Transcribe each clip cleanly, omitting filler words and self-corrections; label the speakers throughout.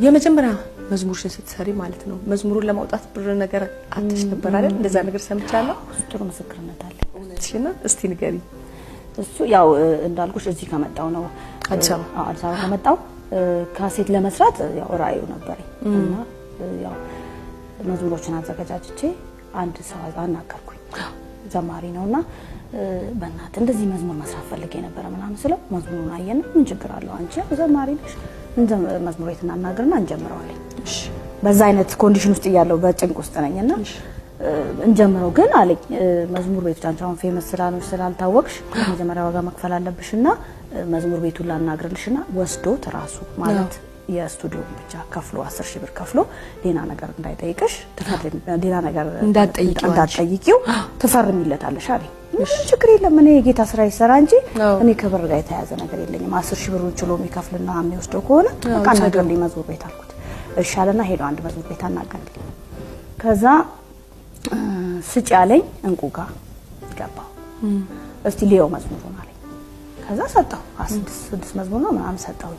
Speaker 1: የመጀመሪያ መዝሙርሽን ስትሰሪ ማለት ነው መዝሙሩን ለማውጣት ብር ነገር አጥሽ ነበር አይደል? እንደዛ ነገር ሰምቻለሁ።
Speaker 2: ጥሩ ምስክርነት አለ።
Speaker 1: እሺና እስቲ ንገሪ።
Speaker 2: እሱ ያው እንዳልኩሽ እዚህ ከመጣው ነው አዲስ አበባ ከመጣው ካሴት ለመስራት ያው ራእዩ ነበርኝ እና ያው መዝሙሮችን አዘጋጅቼ አንድ ሰው አናገርኩኝ። ዘማሪ ነውና በእናት እንደዚህ መዝሙር መስራት ፈልጌ ነበር ምናምን ስለው መዝሙሩን አየን ምን ችግር አለው አንቺ ዘማሪ ነሽ እንደ መዝሙር የተናናገርና እንጀምረዋለን። እሺ በዛ አይነት ኮንዲሽን ውስጥ ያለው በጭንቅ ውስጥ ነኝና እንጀምረው ግን አለኝ መዝሙር ቤቱ አንቺውን ፌመስ ስላልታወቅሽ መጀመሪያ ዋጋ መክፈል አለብሽና መዝሙር ቤቱን ላናግርልሽና ወስዶ ተራሱ ማለት የስቱዲዮ ብቻ ከፍሎ 10,000 ብር ከፍሎ ሌላ ነገር እንዳይጠይቅሽ ተፈርም ሌላ ነገር እንዳትጠይቂው ተፈርሚለታለሽ አለኝ። ችግር የለም እኔ የጌታ ስራ ይሰራ እንጂ እኔ ከብር ጋር የተያዘ ነገር የለኝም 10,000 ብሩን ችሎ የሚከፍልና የሚወስደው ከሆነ በቃ እናገርልኝ መዝሙር ቤት አልኩት። እሺ አለና ሄዶ አንድ መዝሙር ቤት አናገርልኝ። ከዛ ስጭ ያለኝ እንቁ ጋር ገባው። እስቲ ሊዮ መዝሙሩን አለኝ። ከዛ ሰጠው 6 መዝሙር ነው ምናምን ሰጠው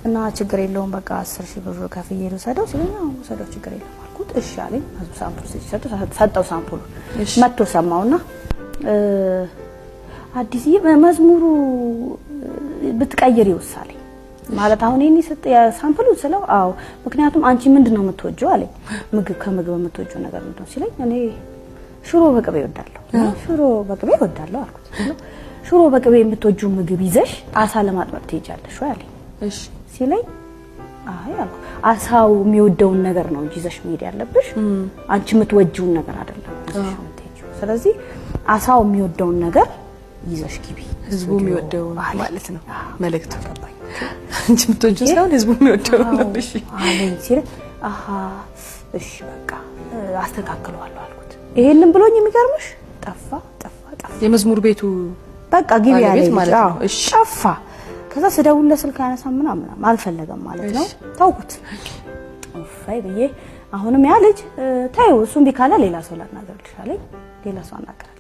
Speaker 2: እና ችግር የለውም በቃ 10,000 ብር ከፍዬ ልሰደው ሲለኝ ሰደው ችግር የለም አልኩት። እሺ አለኝ። መዝሙር ሳምፕል ሰጠው ሳምፕሉ መጥቶ ሰማውና አዲስ መዝሙሩ ብትቀይር ይወሳለኝ ማለት አሁን እኔ ሳምፕሉን ስለው አዎ ምክንያቱም አንቺ ምንድነው የምትወጂው አለኝ። ከምግብ የምትወጂው ነገር ምንድነው ሲለኝ እኔ ሽሮ በቅቤ እወዳለሁ። ሽሮ በቅቤ እወዳለሁ አልኩት። ሽሮ በቅቤ የምትወጂው ምግብ ይዘሽ አሳ ለማጥመድ ትሄጃለሽ ወይ አለኝ። እሺ ሲለኝ አይ አልኩ አሳው የሚወደውን ነገር ነው እንጂ ይዘሽ መሄድ ያለብሽ አንቺ የምትወጂውን ነገር አይደለም ይዘሽ የምትሄጂው። ስለዚህ አሳው የሚወደውን ነገር ይዘሽ ግቢ
Speaker 1: ህዝቡ የሚወደው ማለት ነው መልእክቱ ገባኝ። አንቺ የምትወጂው ሳይሆን ህዝቡ የሚወደው ነው። እሺ
Speaker 2: አለኝ ሲል አሃ እሺ በቃ አስተካክለዋለሁ አልኩት። ይሄንን ብሎኝ የሚገርምሽ ጠፋ
Speaker 1: የመዝሙር ቤቱ
Speaker 2: በቃ ግቢ ያለኝ
Speaker 1: ማለት ነው። እሺ
Speaker 2: ጠፋ። ከዛ ስደውልለት ስልክ አያነሳም ምናምን አልፈለገም ማለት ነው። ታውቁት ኦፋይ ብዬ አሁንም ያ ልጅ ታዩ እሱም ቢካለ ሌላ ሰው ላናገርልሽ አለኝ። ሌላ ሰው አናገርልኝ።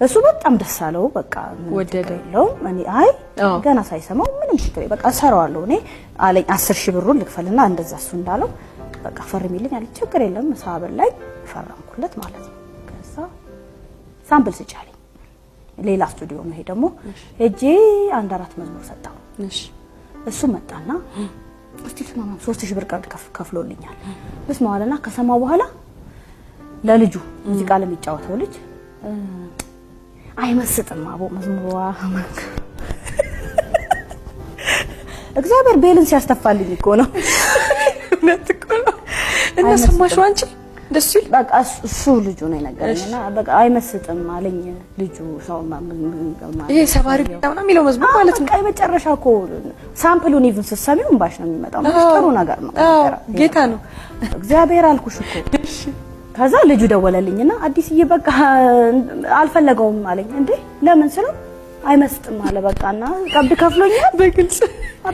Speaker 2: እሱ በጣም ደስ አለው በቃ ወደደለው። እኔ አይ ገና ሳይሰማው ምንም ችግር በቃ ሰራዋለሁ እኔ አለኝ 10,000 ብሩን ልክፈልና እንደዛ እሱ እንዳለው በቃ ፈርሚልኝ አለኝ። ችግር የለም ሳበል ላይ ፈረምኩለት ማለት ነው። ከዛ ሳምፕል ስጫለኝ ሌላ ስቱዲዮ ነው። ይሄ ደግሞ እጄ 1-4 መዝሙር ሰጣው። እሺ እሱ መጣና እስቲ ተማማ 3,000 ብር ከፍሎልኛል በስማዋለና ከሰማው በኋላ ለልጁ ሙዚቃ ለሚጫወተው ልጅ አይመስጥም አቦ መዝሙሯ እግዚአብሔር ቤልን ሲያስተፋልኝ እኮ ነው ነጥቆ እና ሰማሽው አንቺ ደስ ይል በቃ እሱ ልጁ ነው የነገረኝና በቃ አይመስጥም አለኝ ልጁ ሰው ማለት
Speaker 1: ይሄ ሰባሪ ነው የሚለው መዝሙር ማለት ነው።
Speaker 2: በቃ የመጨረሻ እኮ ሳምፕሉን ኢቭን ሲሰሚው እንባሽ ነው የሚመጣው። ጥሩ ነገር ነው
Speaker 1: ጌታ ነው
Speaker 2: እግዚአብሔር አልኩሽ እኮ። እሺ ከዛ ልጁ ደወለልኝና አዲስዬ በቃ አልፈለገውም አለኝ። እንዴ ለምን ስለው አይመስጥም አለ በቃና ቀብድ ከፍሎኛል በግልጽ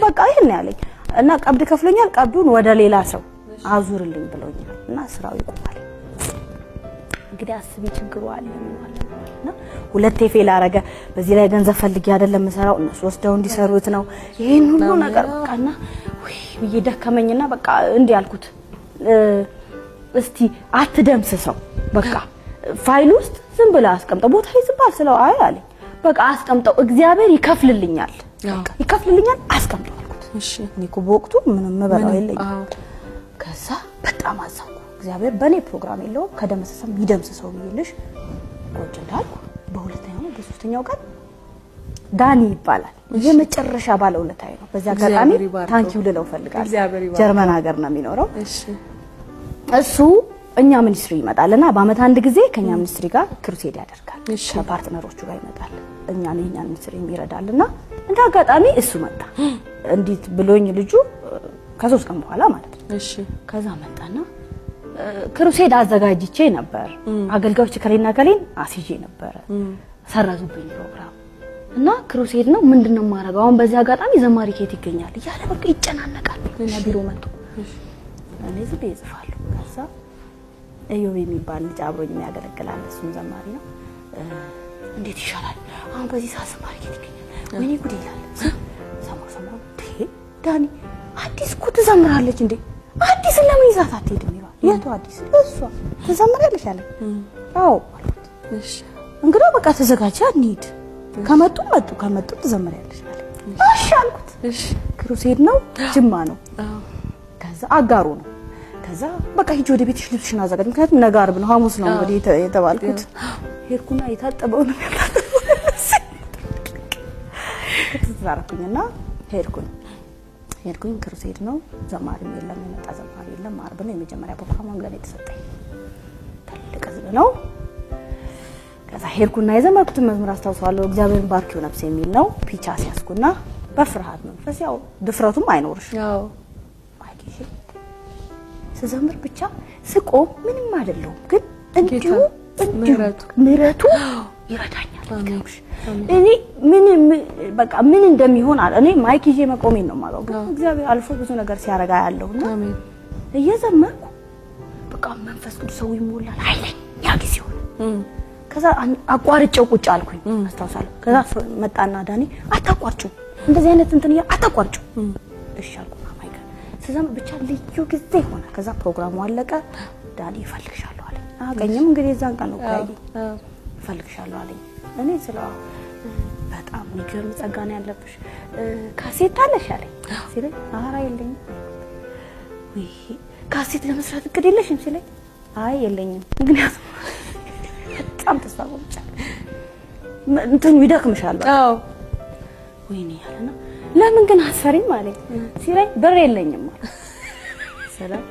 Speaker 2: በቃ ይሄን ያለኝ እና ቀብድ ከፍሎኛል ቀብዱን ወደ ሌላ ሰው አዙርልኝ ብሎኛል እና ስራው ይቆማል። እንግዲህ አስቢ ችግሩ አለ ማለት ነው። ሁለቴ ፌል አረገ። በዚህ ላይ ገንዘብ ፈልጌ አይደለም መሰራው እነሱ ወስደው እንዲሰሩት ነው ይሄን ሁሉ ነገር በቃና ወይ ይደከመኝና በቃ እንዴ ያልኩት እስቲ አትደምስሰው በቃ ፋይል ውስጥ ዝም ብላ አስቀምጠው ቦታ ይዝባል ስለው አይ አለኝ በቃ አስቀምጠው እግዚአብሔር ይከፍልልኛል በቃ ይከፍልልኛል አስቀምጠው አልኩት። እሺ እኔ እኮ በወቅቱ ምንም መበላው የለኝም። ከዛ በጣም አዘንኩ። እግዚአብሔር በኔ ፕሮግራም የለውም ከደመሰሰም ይደምስሰው ብዬልሽ ቁጭ እንዳልኩ በሁለተኛው በሶስተኛው ቀን ዳኒ ይባላል የመጨረሻ ባለውለታዬ ነው። በዛ አጋጣሚ ታንኪው ልለው ፈልጋለሁ። ጀርመን ሀገር ነው የሚኖረው። እሺ እሱ እኛ ሚኒስትሪ ይመጣልና በአመት አንድ ጊዜ ከኛ ሚኒስትሪ ጋር ክሩሴድ ያደርጋል። ከፓርትነሮቹ ጋር ይመጣል እኛን የኛን ሚኒስትሪ ይረዳልና እንደ አጋጣሚ እሱ መጣ። እንዴት ብሎኝ ልጁ ከ3 ቀን በኋላ ማለት ነው። እሺ ከዛ መጣና ክሩሴድ አዘጋጅቼ ነበር አገልጋዮች ከሌን አስይዤ ነበር ሰራዙብኝ ፕሮግራም እና ክሩሴድ ነው ምንድነው ማረጋው አሁን በዚህ አጋጣሚ ዘማሪ ከየት ይገኛል እያለ በቃ ይጨናነቃል። እኛ ቢሮ መጥቶ እኔ ዝም ይጽፋሉ። ከዛ እዮብ የሚባል ልጅ አብሮኝ የሚያገለግላል እሱም ዘማሪ ነው። እንዴት ይሻላል አሁን በዚህ ሰዓት ዘማሪ ከየት ይገኛል ወይኔ ጉድ ይላል። ሰማው ዳኒ አዲስ እኮ ትዘምራለች እንዴ አዲስ ለምን ይዛት አትሄድም ይባል የቱ አዲስ እሷ ተዘምራለች አለ አዎ
Speaker 1: እሺ
Speaker 2: እንግዲህ በቃ ተዘጋጃ እንሂድ ከመጡ ተዘምራለች አለ እሺ አልኩት
Speaker 1: እሺ
Speaker 2: ክሩሴድ ነው ጅማ ነው ከዛ አጋሩ ነው ከዛ በቃ ሂጂ ወደ ቤትሽ ልብስሽን አዘጋጅ ምክንያቱም ነገ ዓርብ ነው ሐሙስ ነው እንግዲህ የተባልኩት ሄድኩና የታጠበው ነው ያላጠበው ተዛራኩኝና ሄድኩኝ ክሩሴድ ነው ዘማሪም የለም የመጣ ዘማሪ የለም ዓርብ ነው የመጀመሪያ ፕሮግራም ለኔ ተሰጠኝ ትልቅ ህዝብ ነው ከዛ ሄድኩና የዘመርኩትን መዝሙር አስታውሳለሁ እግዚአብሔርን ባርኪው ነፍሴ የሚል ነው ፒቻ ሲያስኩና በፍርሃት መንፈስ ያው ድፍረቱም አይኖርሽ ያው ማይኪሽ ስዘምር ብቻ ስቆም ምንም አይደለም ግን እንዲሁ ምሕረቱ ይረዳኛል እኔ ምን እንደሚሆን እኔ ማይክ ይዤ መቆሜን ነው ማለት ግን እግዚአብሔር አልፎ ብዙ ነገር ሲያረጋ ያለውና አሜን እየዘመርኩ በቃ መንፈስ ቅዱስ ሰው ይሞላል ኃይለኛ ጊዜ ሆነ ከዛ አቋርጬው ቁጭ አልኩኝ አስታውሳለሁ ከዛ መጣና ዳኒ አታቋርጪው እንደዚህ አይነት እንትን አታቋርጪው እሺ አልኩ ማይክ ስዘምር ብቻ ልዩ ጊዜ ሆነ ከዛ ፕሮግራሙ አለቀ ዳኒ ይፈልግሻለሁ አለኝ አገኘም እንግዲህ እዛን ቀን ነው ካይ ይፈልግሻለሁ አለኝ እኔ ስለው በጣም የሚገርም ጸጋ ነው ያለብሽ ካሴት አለሽ አለኝ ሲለኝ ኧረ የለኝም ወይ ካሴት ለመስራት እቅድ የለሽም ሲለኝ አይ የለኝም ምክንያቱም በጣም ተስፋ ቆርጫለሁ እንትን ይደክምሻል አዎ ወይኔ ያለና ለምን ግን አሰሪኝ ማለት ሲለኝ ብር የለኝም ማለት ሰላም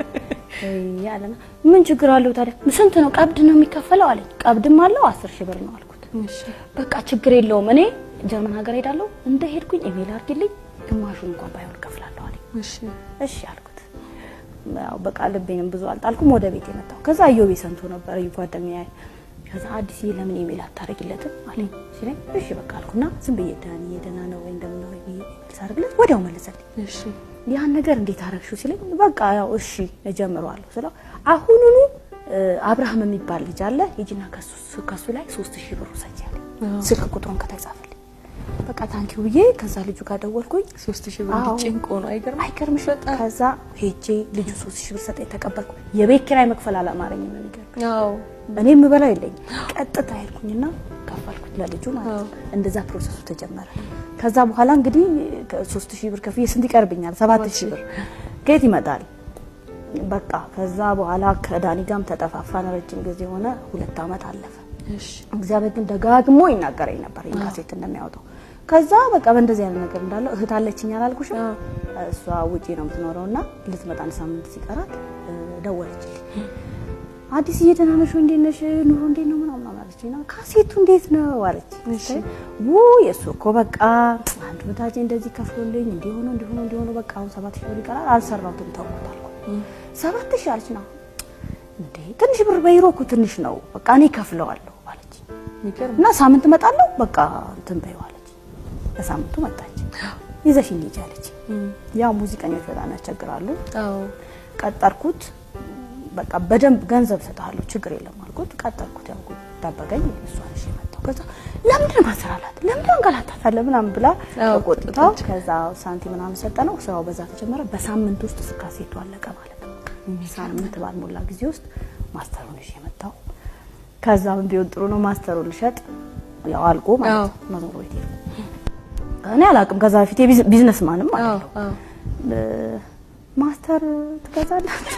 Speaker 2: ያለና ምን ችግር አለው ታዲያ ስንት ነው ቀብድ ነው የሚከፈለው አለኝ ቀብድም አለው 10,000 ብር ነው አልኩት እሺ በቃ ችግር የለውም እኔ ጀርመን ሀገር ሄዳለሁ እንደሄድኩኝ ኢሜል አድርግልኝ ግማሹን እንኳን ባይሆን ከፍላለሁ አለኝ እሺ አልኩት ያው በቃ ልቤንም ብዙ አልጣልኩም ወደ ቤት የመጣው ከዛ አዮቤ ሰንቶ ነበር ይጓደኛዬ ከዛ አዲስ ለምን ኢሜል አታረግለትም አለኝ ሲለኝ እሺ በቃ አልኩና ዝም ብዬ ዳኒ የደና ነው ወይ እንደምን ነው ሳርግለት ወዲያው መለሰልኝ እሺ ያን ነገር እንዴት አረግሽው ሲለኝ በቃ ያው እሺ እጀምራለሁ ስለው አሁኑኑ አብርሃም የሚባል ልጅ አለ ሂጂና ከሱ ላይ 3000 ብር ሰጪያለ ስልክ ቁጥሩን ከተጻፈልኝ በቃ ታንኪው ብዬ ከዛ ልጁ ጋር ደወልኩኝ 3000 ብር ጭንቆ ነው አይገርምሽ ከዛ ሄጄ ልጁ 3000 ብር ሰጠኝ ተቀበልኩ የቤት ኪራይ መክፈል አላማረኝም ነገር ያው እኔ የምበላው የለኝ ቀጥታ ሄድኩኝና ከፈልኩት ለልጁ ማለት እንደዛ ፕሮሰሱ ተጀመረ ከዛ በኋላ እንግዲህ 3000 ብር ከፍዬ ስንት ይቀርብኛል 7000 ብር ከየት ይመጣል በቃ ከዛ በኋላ ከዳኒ ጋርም ተጠፋፋን ረጅም ጊዜ ሆነ 2 አመት አለፈ እሺ እግዚአብሔር ግን ደጋግሞ ይናገረኝ ነበር ኢንካሴት እንደሚያወጣው ከዛ በቃ በእንደዚህ አይነት ነገር እንዳለው እህት አለችኝ አላልኩሽ እሷ ውጪ ነው የምትኖረውና ልትመጣ ሳምንት ሲቀራት ደወለችልኝ አዲስ እየተናነሽ እንዴት ነሽ ኑሮ እንዴት ነው ምናምን አለችኝና ካሴቱ እንዴት ነው አለች እሺ የሱ እኮ በቃ አንድ ወታጄ እንደዚህ ከፍሎልኝ እንዲሆነ በቃ አሁን 7000 ብር ይቀራል አልሰራሁትም ተውታል 7000 አለች ነው እንዴ ትንሽ ብር በይሮኩ ትንሽ ነው በቃ እኔ ከፍለዋለሁ አለች እና ሳምንት መጣለሁ በቃ እንትን በይው አለች በሳምንቱ መጣች ይዘሽኝ ሂጂ አለች ያው ሙዚቀኞች በጣም ያስቸግራሉ አዎ ቀጠርኩት በቃ በደንብ ገንዘብ ሰጣለሁ ችግር የለም አልኩት ቀጠርኩት ያው ተባገኝ እሷ ነሽ መጣው ከዛ ለምን ማሰራላት ለምን አንገላታት አለ ምናምን ብላ ተቆጥታው ከዛ ሳንቲም ምናምን ሰጠነው ስራው በዛ ተጀመረ በሳምንት ውስጥ ካሴቱ አለቀ ማለት ነው ሳምንት ባልሞላ ጊዜ ውስጥ ማስተሩን እሺ መጣው ከዛ ምን ቢሆን ጥሩ ነው ማስተሩን ልሸጥ ያው አልቆ ማለት መዝሙር ቤት እኔ አላቅም ከዛ በፊት ቢዝነስ ማንም አይደለም ማስተር ትገዛላችሁ